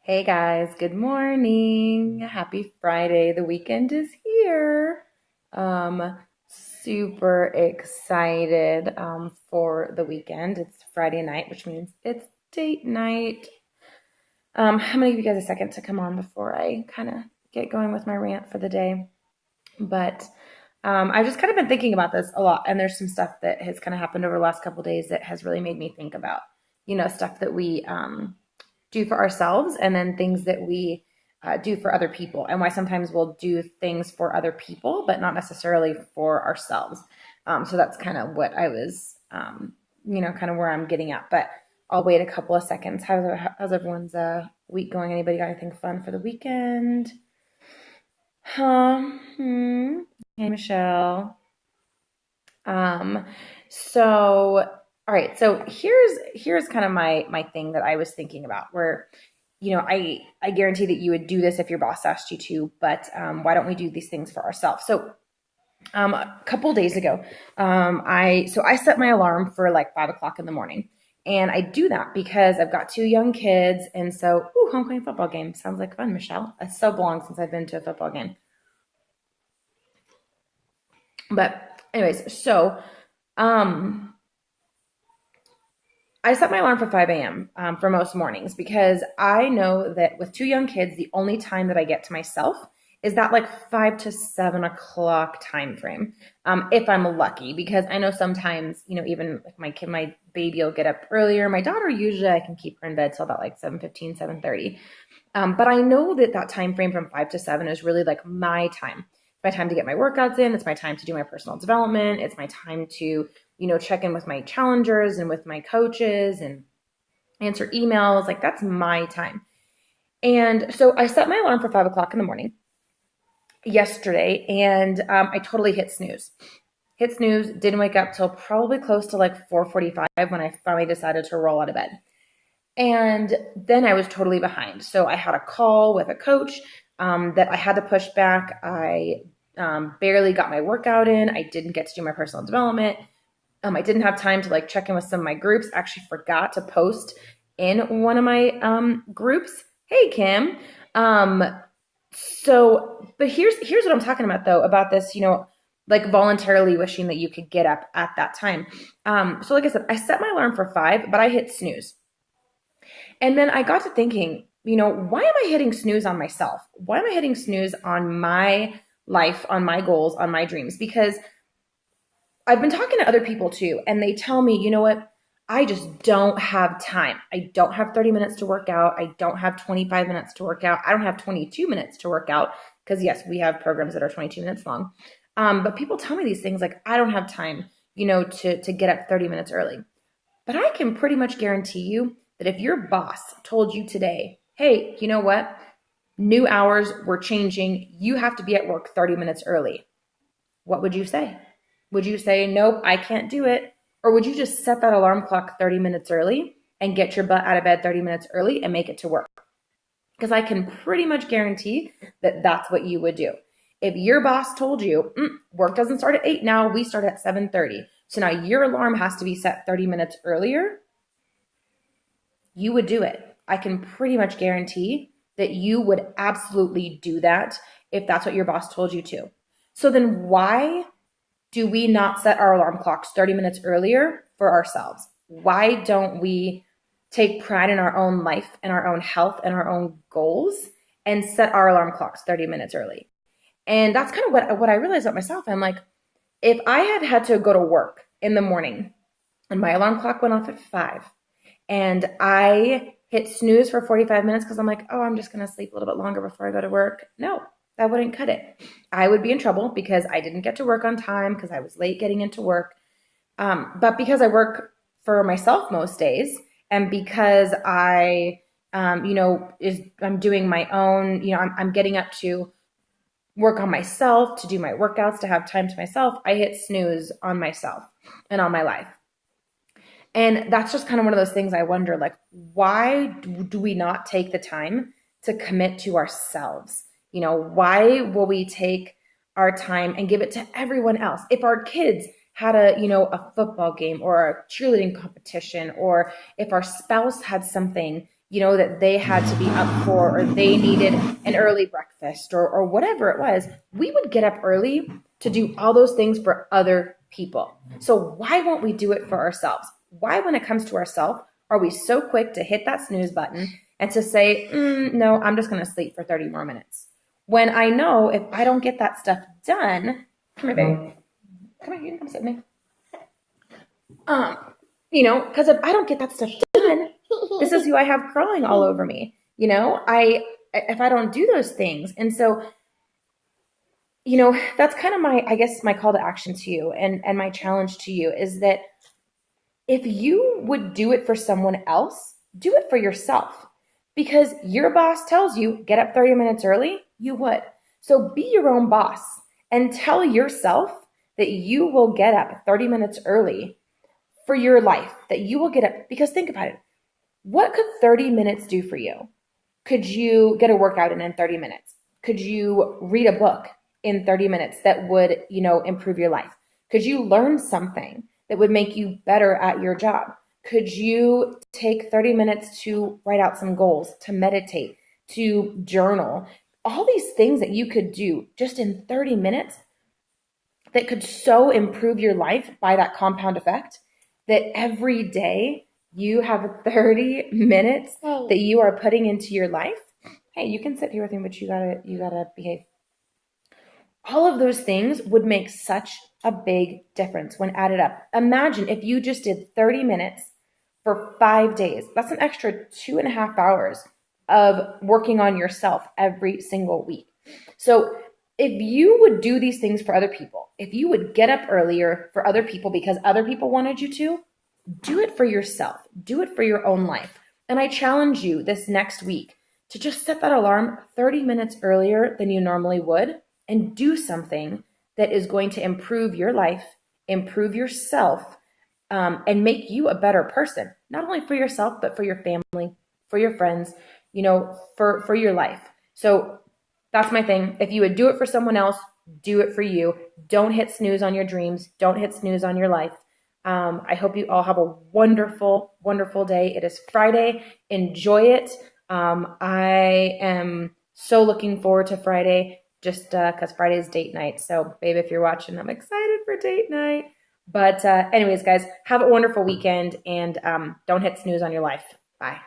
Hey guys, good morning. Happy Friday. The weekend is here. Super excited for the weekend. It's Friday night, which means it's date night. I'm gonna give you guys a second to come on before I kind of get going with my rant for the day. But I've just kind of been thinking about this a lot, and there's some stuff that has kind of happened over the last couple days that has really made me think about, stuff that we do for ourselves and then things that we do for other people, and why sometimes we'll do things for other people, but not necessarily for ourselves. So that's kind of what I was, kind of where I'm getting at. But I'll wait a couple of seconds. How's everyone's week going? Anybody got anything fun for the weekend? Hey, Michelle. Um, so all right, so here's kind of my thing that I was thinking about, where I guarantee that you would do this if your boss asked you to, but why don't we do these things for ourselves? So a couple days ago, I set my alarm for like 5 o'clock in the morning. And I do that because I've got two young kids. And so, homecoming football game sounds like fun, Michelle. It's so long since I've been to a football game. But anyways, so um, I set my alarm for 5 a.m. For most mornings, because I know that with two young kids, the only time that I get to myself is that like 5 to 7 o'clock time frame, if I'm lucky. Because I know sometimes, even like my baby will get up earlier. My daughter, usually I can keep her in bed till about like 7:15, 7:30. But I know that time frame from 5 to 7 is really like my time. It's my time to get my workouts in. It's my time to do my personal development. It's my time to check in with my challengers and with my coaches and answer emails. Like, that's my time. And so I set my alarm for 5 o'clock in the morning yesterday, and I totally hit snooze. Hit snooze, didn't wake up till probably close to like 4:45 when I finally decided to roll out of bed. And then I was totally behind. So I had a call with a coach that I had to push back. I barely got my workout in. I didn't get to do my personal development. I didn't have time to like check in with some of my groups. I actually forgot to post in one of my groups. Hey, Kim. But here's what I'm talking about though, about this, like voluntarily wishing that you could get up at that time. So like I said, I set my alarm for 5, but I hit snooze. And then I got to thinking, why am I hitting snooze on myself? Why am I hitting snooze on my life, on my goals, on my dreams? Because I've been talking to other people too, and they tell me, you know what? I just don't have time. I don't have 30 minutes to work out. I don't have 25 minutes to work out. I don't have 22 minutes to work out, because yes, we have programs that are 22 minutes long. But people tell me these things like, I don't have time, to get up 30 minutes early. But I can pretty much guarantee you that if your boss told you today, hey, you know what? New hours, we're changing. You have to be at work 30 minutes early. What would you say? Would you say, nope, I can't do it? Or would you just set that alarm clock 30 minutes early and get your butt out of bed 30 minutes early and make it to work? Because I can pretty much guarantee that that's what you would do. If your boss told you, work doesn't start at 8 now, we start at 7:30. So now your alarm has to be set 30 minutes earlier, you would do it. I can pretty much guarantee that you would absolutely do that if that's what your boss told you to. So then why do we not set our alarm clocks 30 minutes earlier for ourselves? Why don't we take pride in our own life and our own health and our own goals and set our alarm clocks 30 minutes early? And that's kind of what I realized about myself. I'm like, if I had to go to work in the morning and my alarm clock went off at 5 and I hit snooze for 45 minutes because I'm like, oh, I'm just going to sleep a little bit longer before I go to work. No, that wouldn't cut it. I would be in trouble because I didn't get to work on time because I was late getting into work. But because I work for myself most days, and because I'm doing my own, I'm getting up to work on myself, to do my workouts, to have time to myself, I hit snooze on myself and on my life. And that's just kind of one of those things I wonder, like, why do we not take the time to commit to ourselves? Why will we take our time and give it to everyone else? If our kids had a football game or a cheerleading competition, or if our spouse had something, that they had to be up for, or they needed an early breakfast, or whatever it was, we would get up early to do all those things for other people. So why won't we do it for ourselves? Why, when it comes to ourselves, are we so quick to hit that snooze button and to say, no, I'm just going to sleep for 30 more minutes? When I know if I don't get that stuff done, come here, baby. Come here, you can come sit with me. Because if I don't get that stuff done, this is who I have crawling all over me. If I don't do those things. And so, that's kind of my call to action to you, and my challenge to you is that if you would do it for someone else, do it for yourself. Because your boss tells you, get up 30 minutes early, you would. So be your own boss and tell yourself that you will get up 30 minutes early for your life, that you will get up. Because think about it. What could 30 minutes do for you? Could you get a workout in 30 minutes? Could you read a book in 30 minutes that would, improve your life? Could you learn something that would make you better at your job? Could you take 30 minutes to write out some goals, to meditate, to journal? All these things that you could do just in 30 minutes that could so improve your life by that compound effect, that every day you have 30 minutes that you are putting into your life. Hey, you can sit here with me, but you gotta behave. All of those things would make such a big difference when added up. Imagine if you just did 30 minutes for 5 days. That's an extra 2.5 hours of working on yourself every single week. So if you would do these things for other people, if you would get up earlier for other people because other people wanted you to, do it for yourself. Do it for your own life. And I challenge you this next week to just set that alarm 30 minutes earlier than you normally would, and do something that is going to improve your life, improve yourself, and make you a better person, not only for yourself, but for your family, for your friends, for your life. So that's my thing. If you would do it for someone else, do it for you. Don't hit snooze on your dreams. Don't hit snooze on your life. I hope you all have a wonderful, wonderful day. It is Friday. Enjoy it. I am so looking forward to Friday, just because Friday is date night. So, babe, if you're watching, I'm excited for date night. But anyways, guys, have a wonderful weekend, and don't hit snooze on your life. Bye.